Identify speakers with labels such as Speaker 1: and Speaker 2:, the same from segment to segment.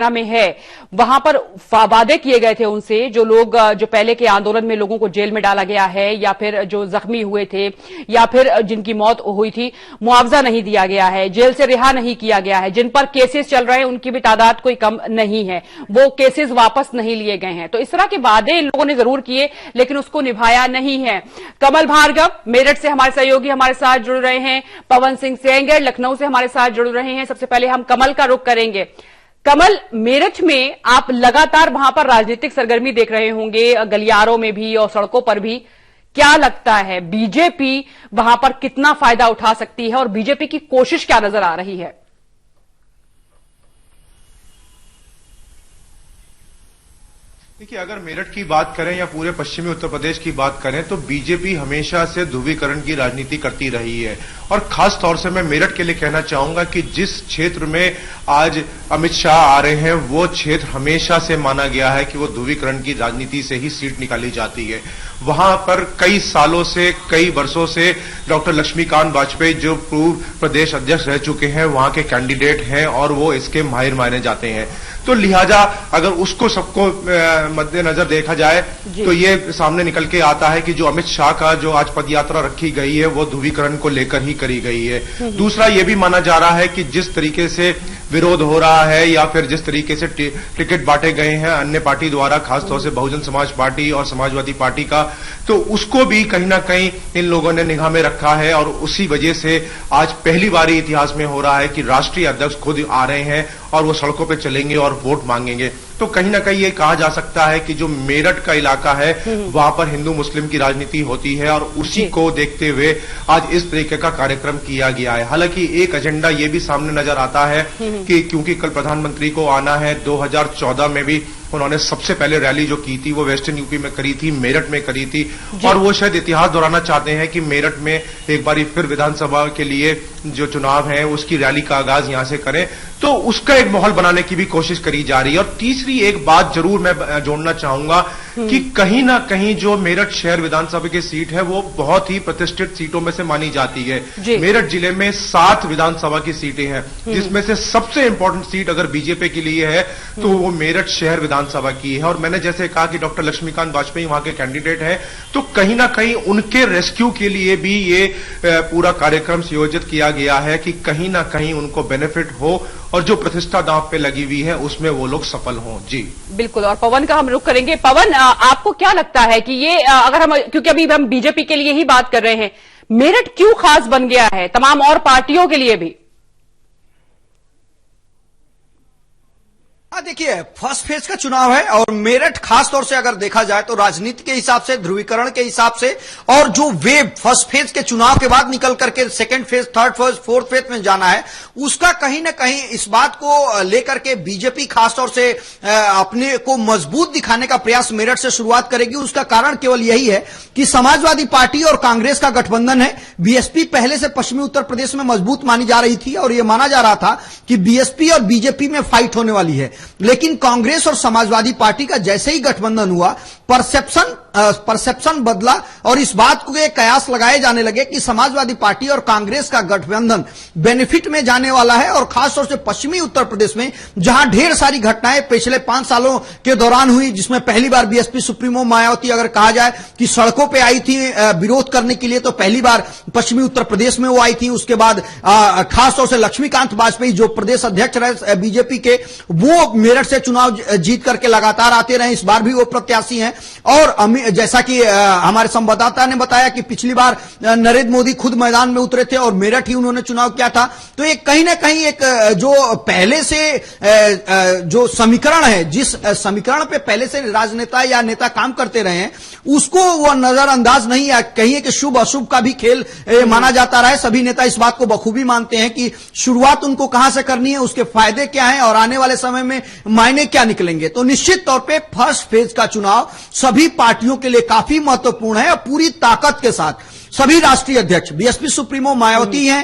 Speaker 1: में है, वहां पर वादे किए गए थे उनसे, जो लोग जो पहले के आंदोलन में लोगों को जेल में डाला गया है या फिर जो जख्मी हुए थे या फिर जिनकी मौत हुई थी, मुआवजा नहीं दिया गया है, जेल से रिहा नहीं किया गया है, जिन पर केसेस चल रहे हैं उनकी भी तादाद कोई कम नहीं है, वो केसेस वापस नहीं लिए गए हैं। तो इस तरह के वादे इन लोगों ने जरूर किए लेकिन उसको निभाया नहीं है। कमल भार्गव मेरठ से हमारे सहयोगी हमारे साथ जुड़ रहे हैं, पवन सिंह सेंगर लखनऊ से हमारे साथ जुड़ रहे हैं। सबसे पहले हम कमल का रुख करेंगे। कमल, मेरठ में आप लगातार वहां पर राजनीतिक सरगर्मी देख रहे होंगे, गलियारों में भी और सड़कों पर भी। क्या लगता है बीजेपी वहां पर कितना फायदा उठा सकती है और बीजेपी की कोशिश क्या नजर आ रही है?
Speaker 2: देखिए, अगर मेरठ की बात करें या पूरे पश्चिमी उत्तर प्रदेश की बात करें तो बीजेपी हमेशा से ध्रुवीकरण की राजनीति करती रही है। और खास तौर से मैं मेरठ के लिए कहना चाहूंगा कि जिस क्षेत्र में आज अमित शाह आ रहे हैं वो क्षेत्र हमेशा से माना गया है कि वो ध्रुवीकरण की राजनीति से ही सीट निकाली जाती है। वहां पर कई सालों से, कई वर्षों से डॉक्टर लक्ष्मीकांत वाजपेयी जो पूर्व प्रदेश अध्यक्ष रह चुके हैं वहां के कैंडिडेट हैं और वो इसके माहिर माने जाते हैं। तो लिहाजा अगर उसको सबको मद्देनजर देखा जाए तो ये सामने निकल के आता है कि जो अमित शाह का जो आज पदयात्रा रखी गई है वो ध्रुवीकरण को लेकर ही करी गई है। दूसरा ये भी माना जा रहा है कि जिस तरीके से विरोध हो रहा है या फिर जिस तरीके से टिकट बांटे गए हैं अन्य पार्टी द्वारा, खासतौर से बहुजन समाज पार्टी और समाजवादी पार्टी का, तो उसको भी कहीं ना कहीं इन लोगों ने निगाह में रखा है। और उसी वजह से आज पहली बार इतिहास में हो रहा है कि राष्ट्रीय अध्यक्ष खुद आ रहे हैं और वो सड़कों पे चलेंगे और वोट मांगेंगे। तो कहीं ना कहीं ये कहा जा सकता है कि जो मेरठ का इलाका है वहां पर हिंदू मुस्लिम की राजनीति होती है और उसी को देखते हुए आज इस तरीके का कार्यक्रम किया गया है। हालांकि एक एजेंडा ये भी सामने नजर आता है कि क्योंकि कल प्रधानमंत्री को आना है, 2014 में भी उन्होंने सबसे पहले रैली जो की थी वो वेस्टर्न यूपी में करी थी, मेरठ में करी थी और वो शायद इतिहास दोहराना चाहते हैं कि मेरठ में एक बार फिर विधानसभा के लिए जो चुनाव है उसकी रैली का आगाज यहां से करें। तो उसका एक माहौल बनाने की भी कोशिश करी जा रही है। और तीसरी एक बात जरूर मैं जोड़ना चाहूंगा कि कहीं ना कहीं जो मेरठ शहर विधानसभा की सीट है वो बहुत ही प्रतिष्ठित सीटों में से मानी जाती है। मेरठ जिले में 7 विधानसभा की सीटें हैं जिसमें से सबसे इंपॉर्टेंट सीट अगर बीजेपी के लिए है तो वो मेरठ शहर विधानसभा की है। और मैंने जैसे कहा कि डॉक्टर लक्ष्मीकांत वाजपेयी वहां के कैंडिडेट हैं, तो कहीं ना कहीं उनके रेस्क्यू के लिए भी ये पूरा कार्यक्रम संयोजित किया गया है कि कहीं ना कहीं उनको बेनिफिट हो और जो प्रतिष्ठा दांव पे लगी हुई है उसमें वो लोग सफल हों। जी
Speaker 1: बिल्कुल। और पवन का हम रुख करेंगे। पवन, आपको क्या लगता है कि ये अगर हम, क्योंकि अभी हम बीजेपी के लिए ही बात कर रहे हैं, मेरठ क्यों खास बन गया है तमाम और पार्टियों के लिए भी?
Speaker 3: देखिए, फर्स्ट फेज का चुनाव है और मेरठ खास तौर से अगर देखा जाए तो राजनीति के हिसाब से, ध्रुवीकरण के हिसाब से और जो वेव फर्स्ट फेज के चुनाव के बाद निकल करके second phase, third phase, fourth phase में जाना है, उसका कहीं ना कहीं इस बात को लेकर के बीजेपी खास तौर से अपने को मजबूत दिखाने का प्रयास मेरठ से शुरुआत करेगी। उसका कारण केवल यही है कि समाजवादी पार्टी और कांग्रेस का गठबंधन है। बीएसपी पहले से पश्चिमी उत्तर प्रदेश में मजबूत मानी जा रही थी और यह माना जा रहा था कि बीएसपी और बीजेपी में फाइट होने वाली है, लेकिन कांग्रेस और समाजवादी पार्टी का जैसे ही गठबंधन हुआ परसेप्शन बदला और इस बात को कयास लगाए जाने लगे कि समाजवादी पार्टी और कांग्रेस का गठबंधन बेनिफिट में जाने वाला है। और खासतौर से पश्चिमी उत्तर प्रदेश में जहां ढेर सारी घटनाएं पिछले 5 सालों के दौरान हुई, जिसमें पहली बार बीएसपी सुप्रीमो मायावती अगर कहा जाए कि सड़कों पर आई थी विरोध करने के लिए, तो पहली बार पश्चिमी उत्तर प्रदेश में वो आई थी। उसके बाद खासतौर से लक्ष्मीकांत वाजपेयी जो प्रदेश अध्यक्ष रहे बीजेपी के, वो मेरठ से चुनाव जीत करके लगातार आते रहे, इस बार भी वो प्रत्याशी हैं। और जैसा कि हमारे संवाददाता ने बताया कि पिछली बार नरेंद्र मोदी खुद मैदान में उतरे थे और मेरठ ही उन्होंने चुनाव किया था। तो एक कहीं ना कहीं एक जो पहले से जो समीकरण है, जिस समीकरण पे पहले से राजनेता या नेता काम करते रहे हैं, उसको वो नजरअंदाज नहीं है। कहिए कि शुभ अशुभ का भी खेल माना जाता रहा है। सभी नेता इस बात को बखूबी मानते हैं कि शुरुआत उनको कहां से करनी है, उसके फायदे क्या हैं और आने वाले समय में मायने क्या निकलेंगे। तो निश्चित तौर पे फर्स्ट फेज का चुनाव सभी पार्टियों के लिए काफी महत्वपूर्ण है और पूरी ताकत के साथ सभी राष्ट्रीय अध्यक्ष, बीएसपी सुप्रीमो मायावती हैं,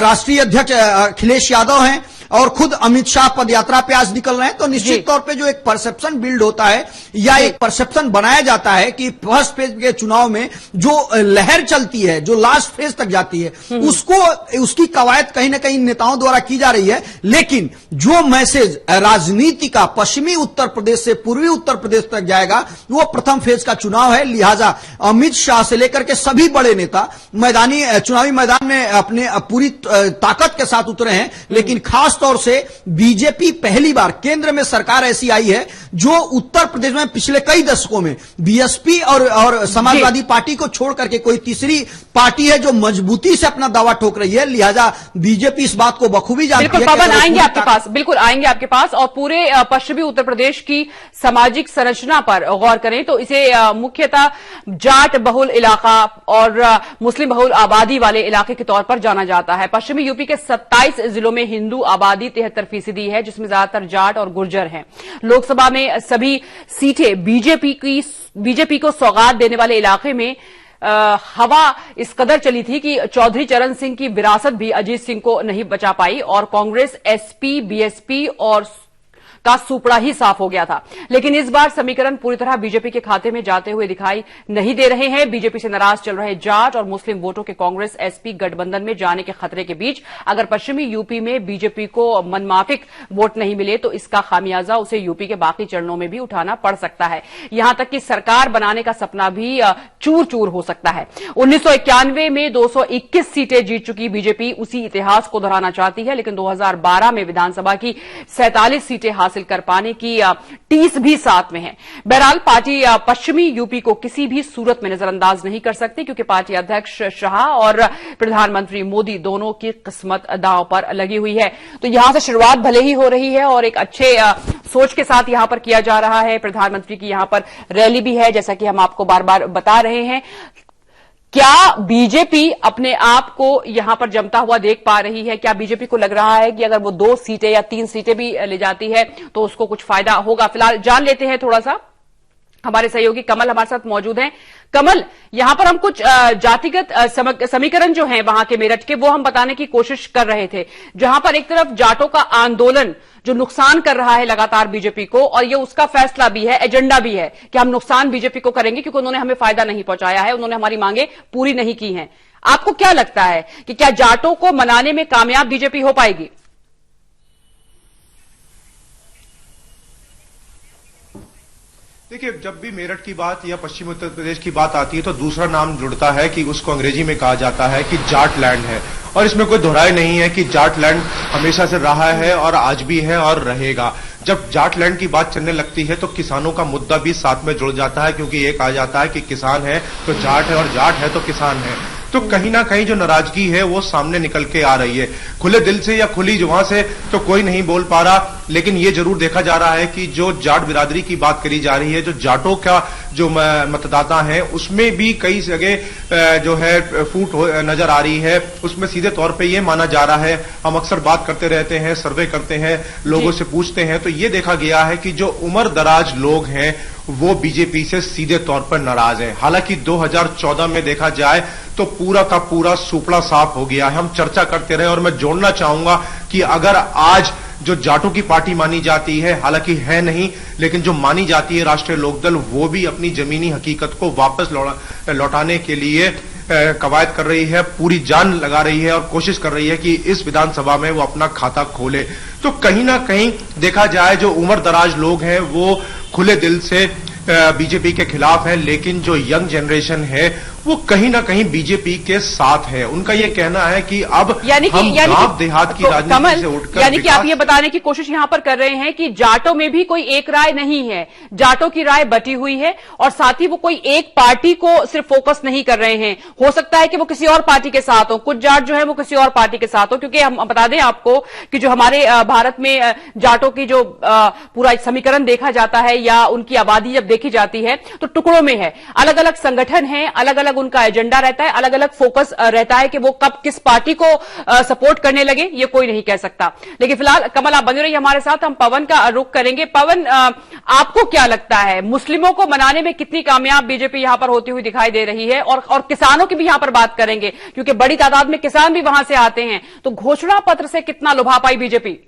Speaker 3: राष्ट्रीय अध्यक्ष अखिलेश यादव हैं, और खुद अमित शाह पदयात्रा पे आज निकल रहे हैं, तो निश्चित तौर पे जो एक परसेप्शन बिल्ड होता है या एक परसेप्शन बनाया जाता है कि फर्स्ट फेज के चुनाव में जो लहर चलती है, जो लास्ट फेज तक जाती है, उसकी कवायद कहीं ना कहीं नेताओं द्वारा की जा रही है। लेकिन जो मैसेज राजनीति का पश्चिमी उत्तर प्रदेश से पूर्वी उत्तर प्रदेश तक जाएगा वो प्रथम फेज का चुनाव है। लिहाजा अमित शाह से लेकर के सभी बड़े नेता चुनावी मैदान में अपने पूरी ताकत के साथ उतरे हैं। लेकिन खास तौर से बीजेपी पहली बार केंद्र में सरकार ऐसी आई है जो उत्तर प्रदेश में पिछले कई दशकों में बीएसपी और समाजवादी पार्टी को छोड़ करके कोई तीसरी पार्टी है जो मजबूती से अपना दावा ठोक रही है। लिहाजा बीजेपी इस बात को बखूबी जानती है।
Speaker 1: बिल्कुल पवन, आएंगे आपके पास, बिल्कुल आएंगे आपके पास। और पूरे पश्चिमी उत्तर प्रदेश की सामाजिक संरचना पर गौर करें तो इसे मुख्यतः जाट बहुल इलाका और मुस्लिम बहुल आबादी वाले इलाके के तौर पर जाना जाता है। पश्चिमी यूपी के 27 जिलों में हिंदू आबादी 73% है, जिसमें ज्यादातर जाट और गुर्जर हैं। लोकसभा में सभी सीटें बीजेपी को सौगात देने वाले इलाके में हवा इस कदर चली थी कि चौधरी चरण सिंह की विरासत भी अजीत सिंह को नहीं बचा पाई और कांग्रेस, एसपी, बीएसपी और का सुपड़ा ही साफ हो गया था। लेकिन इस बार समीकरण पूरी तरह बीजेपी के खाते में जाते हुए दिखाई नहीं दे रहे हैं। बीजेपी से नाराज चल रहे जाट और मुस्लिम वोटों के कांग्रेस एसपी गठबंधन में जाने के खतरे के बीच अगर पश्चिमी यूपी में बीजेपी को मनमाफिक वोट नहीं मिले तो इसका खामियाजा उसे यूपी के बाकी चरणों में भी उठाना पड़ सकता है। यहां तक कि सरकार बनाने का सपना भी चूर चूर हो सकता है। 1991 में 221 सीटें जीत चुकी बीजेपी उसी इतिहास को दोहराना चाहती है, लेकिन 2012 में विधानसभा की 47 सीटें हासिल कर पाने की टीस भी साथ में है। बहरहाल पार्टी पश्चिमी यूपी को किसी भी सूरत में नजरअंदाज नहीं कर सकती, क्योंकि पार्टी अध्यक्ष शाह और प्रधानमंत्री मोदी दोनों की किस्मत दांव पर लगी हुई है। तो यहां से शुरुआत भले ही हो रही है और एक अच्छे सोच के साथ यहां पर किया जा रहा है। प्रधानमंत्री की यहां पर रैली भी है, जैसा कि हम आपको बार बार बता रहे हैं। क्या बीजेपी अपने आप को यहां पर जमता हुआ देख पा रही है? क्या बीजेपी को लग रहा है कि अगर वो 2 सीटें या 3 सीटें भी ले जाती है तो उसको कुछ फायदा होगा? फिलहाल जान लेते हैं थोड़ा सा। हमारे सहयोगी कमल हमारे साथ मौजूद हैं। कमल, यहां पर हम कुछ जातिगत समीकरण जो हैं वहां के मेरठ के, वो हम बताने की कोशिश कर रहे थे। जहां पर एक तरफ जाटों का आंदोलन जो नुकसान कर रहा है लगातार बीजेपी को, और ये उसका फैसला भी है, एजेंडा भी है कि हम नुकसान बीजेपी को करेंगे क्योंकि उन्होंने हमें फायदा नहीं पहुंचाया है, उन्होंने हमारी मांगे पूरी नहीं की हैं। आपको क्या लगता है कि क्या जाटों को मनाने में कामयाब बीजेपी हो पाएगी?
Speaker 2: देखिए, जब भी मेरठ की बात या पश्चिम उत्तर प्रदेश की बात आती है तो दूसरा नाम जुड़ता है कि उसको अंग्रेजी में कहा जाता है कि जाट लैंड है। और इसमें कोई दोहराई नहीं है कि जाट लैंड हमेशा से रहा है और आज भी है और रहेगा। जब जाट लैंड की बात चलने लगती है तो किसानों का मुद्दा भी साथ में जुड़ जाता है, क्योंकि ये कहा जाता है कि किसान है तो जाट है और जाट है तो किसान है। तो कहीं ना कहीं जो नाराजगी है वो सामने निकल के आ रही है। खुले दिल से या खुली जुबान से तो कोई नहीं बोल पा रहा, लेकिन ये जरूर देखा जा रहा है कि जो जाट बिरादरी की बात करी जा रही है, जो जाटों का जो मतदाता है उसमें भी कई जगह जो है फूट नजर आ रही है। उसमें सीधे तौर पे ये माना जा रहा है, हम अक्सर बात करते रहते हैं, सर्वे करते हैं, लोगों से पूछते हैं, तो ये देखा गया है कि जो उम्र दराज लोग हैं वो बीजेपी से सीधे तौर पर नाराज है। हालांकि 2014 में देखा जाए तो पूरा का पूरा सुपड़ा साफ हो गया है। हम चर्चा करते रहे और मैं जोड़ना चाहूंगा कि अगर आज जो जाटों की पार्टी मानी जाती है, हालांकि है नहीं, लेकिन जो मानी जाती है राष्ट्रीय लोकदल, वो भी अपनी जमीनी हकीकत को वापस लौटाने के लिए कवायद कर रही है, पूरी जान लगा रही है और कोशिश कर रही है कि इस विधानसभा में वो अपना खाता खोले। तो कहीं ना कहीं देखा जाए जो उम्र दराज लोग हैं वो खुले दिल से बीजेपी के खिलाफ है, लेकिन जो यंग जनरेशन है वो कहीं ना कहीं बीजेपी के साथ है। उनका ये कहना है कि अब हम गांव देहात की राजनीति से उठकर,
Speaker 1: यानी कि आप ये बताने की कोशिश यहां पर कर रहे हैं कि जाटों में भी कोई एक राय नहीं है, जाटों की राय बटी हुई है और साथ ही वो कोई एक पार्टी को सिर्फ फोकस नहीं कर रहे हैं। हो सकता है कि वो किसी और पार्टी के साथ हो, कुछ जाट जो है वो किसी और पार्टी के साथ हो, क्योंकि हम बता दें आपको कि जो हमारे भारत में जाटों की जो पूरा समीकरण देखा जाता है या उनकी आबादी जब देखी जाती है तो टुकड़ों में है, अलग अलग संगठन है, अलग अलग उनका एजेंडा रहता है, अलग अलग फोकस रहता है कि वो कब किस पार्टी को सपोर्ट करने लगे ये कोई नहीं कह सकता। लेकिन फिलहाल कमल आप बने रहिए हमारे साथ, हम पवन का रुख करेंगे। पवन, आपको क्या लगता है मुस्लिमों को मनाने में कितनी कामयाब बीजेपी यहां पर होती हुई दिखाई दे रही है? और किसानों की भी यहां पर बात करेंगे क्योंकि बड़ी तादाद में किसान भी वहां से आते हैं, तो घोषणा पत्र से कितना लुभा पाई बीजेपी?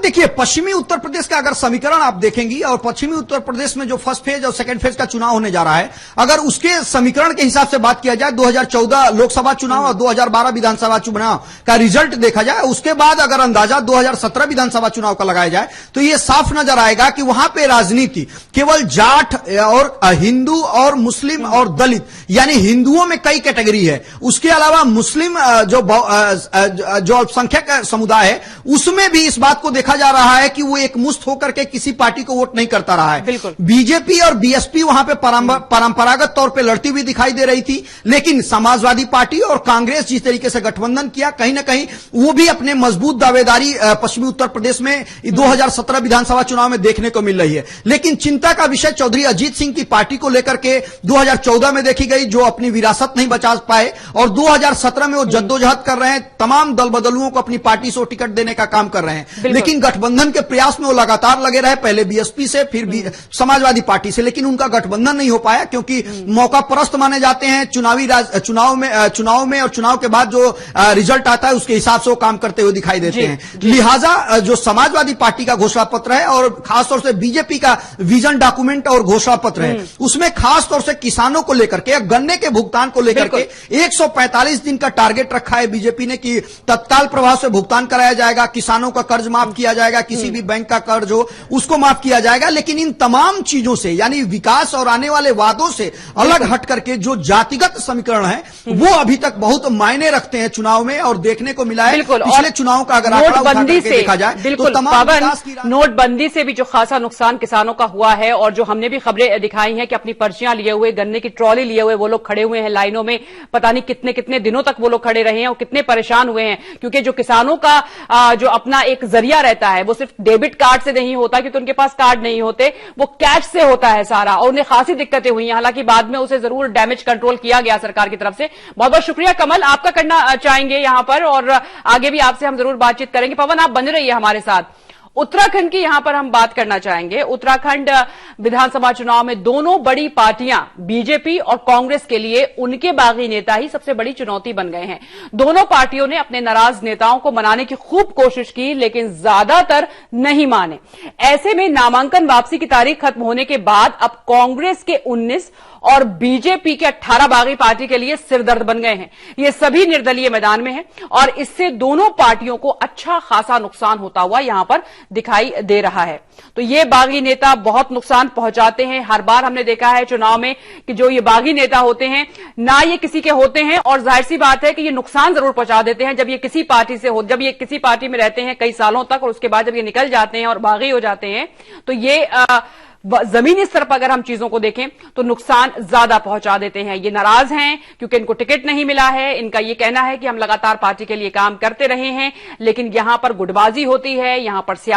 Speaker 3: देखिए, पश्चिमी उत्तर प्रदेश का अगर समीकरण आप देखेंगी और पश्चिमी उत्तर प्रदेश में जो फर्स्ट फेज और सेकंड फेज का चुनाव होने जा रहा है, अगर उसके समीकरण के हिसाब से बात किया जाए, 2014 लोकसभा चुनाव और 2012 विधानसभा चुनाव का रिजल्ट देखा जाए, उसके बाद अगर अंदाजा 2017 विधानसभा चुनाव का लगाया जाए, तो यह साफ नजर आएगा कि वहां पे राजनीति केवल जाट और हिंदू और मुस्लिम और दलित, यानी हिंदुओं में कई कैटेगरी है, उसके अलावा मुस्लिम जो अल्पसंख्यक समुदाय है उसमें भी इस बात को देखा जा रहा है कि वो एक मुश्त होकर के किसी पार्टी को वोट नहीं करता रहा है। बीजेपी और बीएसपी वहां पे परंपरागत तौर पे लड़ती हुई दिखाई दे रही थी, लेकिन समाजवादी पार्टी और कांग्रेस जिस तरीके से गठबंधन किया, कहीं ना कहीं वो भी अपने मजबूत दावेदारी पश्चिमी उत्तर प्रदेश में 2017 विधानसभा चुनाव में देखने को मिल रही है। लेकिन चिंता का विषय चौधरी अजीत सिंह की पार्टी को लेकर के 2014 में देखी गई, जो अपनी विरासत नहीं बचा पाए, और 2017 में वो जद्दोजहद कर रहे हैं, तमाम दल बदलुओं को अपनी पार्टी से टिकट देने का काम कर रहे हैं, लेकिन गठबंधन के प्रयास में वो लगातार लगे रहे, पहले बीएसपी से फिर भी समाजवादी पार्टी से, लेकिन उनका गठबंधन नहीं हो पाया क्योंकि मौका परस्त माने जाते हैं। चुनाव में और चुनाव के बाद जो रिजल्ट आता है उसके हिसाब से वो काम करते हुए दिखाई देते हैं। लिहाजा जो समाजवादी पार्टी का घोषणा पत्र है और खासतौर से बीजेपी का विजन डॉक्यूमेंट और घोषणा पत्र है, उसमें खासतौर से किसानों को लेकर के, गन्ने के भुगतान को लेकर के 145 दिन का टारगेट रखा है बीजेपी ने कि तत्काल प्रभाव से भुगतान कराया जाएगा, किसानों का कर्ज माफ किया जाएगा, किसी भी बैंक का कर्ज हो उसको माफ किया जाएगा। लेकिन इन तमाम चीजों से, यानी विकास और आने वाले वादों से अलग हट करके जो जातिगत समीकरण है वो अभी तक बहुत मायने रखते हैं चुनाव में, और देखने को मिला है पिछले चुनाव का अगर
Speaker 1: नोटबंदी से
Speaker 3: देखा जाए
Speaker 1: बिल्कुल
Speaker 3: तो तमाम
Speaker 1: नोटबंदी से भी जो खासा नुकसान किसानों का हुआ है, और जो हमने भी खबरें दिखाई हैं कि अपनी पर्चियां लिए हुए, गन्ने की ट्रॉली लिए हुए वो लोग खड़े हुए हैं लाइनों में, पता नहीं कितने कितने दिनों तक वो लोग खड़े रहे हैं और कितने परेशान हुए हैं, क्योंकि जो किसानों का जो अपना एक जरिया रहता है वो सिर्फ डेबिट कार्ड से नहीं होता, क्योंकि उनके पास कार्ड नहीं होते, वो कैश से होता है सारा, और उन्हें खासी दिक्कतें हुई हैं। हालांकि बाद में उसे जरूर डैमेज कंट्रोल किया गया सरकार की तरफ से। बहुत बहुत शुक्रिया कमल, आपका करना चाहेंगे यहां पर, और आगे भी आपसे हम जरूर बातचीत करेंगे। पवन, आप बने रहिए हमारे साथ। उत्तराखंड की यहां पर हम बात करना चाहेंगे। उत्तराखंड विधानसभा चुनाव में दोनों बड़ी पार्टियां बीजेपी और कांग्रेस के लिए उनके बागी नेता ही सबसे बड़ी चुनौती बन गए हैं। दोनों पार्टियों ने अपने नाराज नेताओं को मनाने की खूब कोशिश की, लेकिन ज्यादातर नहीं माने। ऐसे में नामांकन वापसी की तारीख खत्म होने के बाद अब कांग्रेस के 19 और बीजेपी के 18 बागी पार्टी के लिए सिरदर्द बन गए हैं। ये सभी निर्दलीय मैदान में हैं और इससे दोनों पार्टियों को अच्छा खासा नुकसान होता हुआ यहां पर दिखाई दे रहा है। तो ये बागी नेता बहुत नुकसान पहुंचाते हैं। हर बार हमने देखा है चुनाव में कि जो ये बागी नेता होते हैं, ना ये किसी के होते हैं, और जाहिर सी बात है कि ये नुकसान जरूर पहुंचा देते हैं जब ये किसी पार्टी से हो, जब ये किसी पार्टी में रहते हैं कई सालों तक, और उसके बाद जब ये निकल जाते हैं और बागी हो जाते हैं, तो ये जमीनी स्तर पर अगर हम चीजों को देखें तो नुकसान ज्यादा पहुंचा देते हैं। ये नाराज हैं क्योंकि इनको टिकट नहीं मिला है। इनका ये कहना है कि हम लगातार पार्टी के लिए काम करते रहे हैं, लेकिन यहां पर गुटबाजी होती है, यहां पर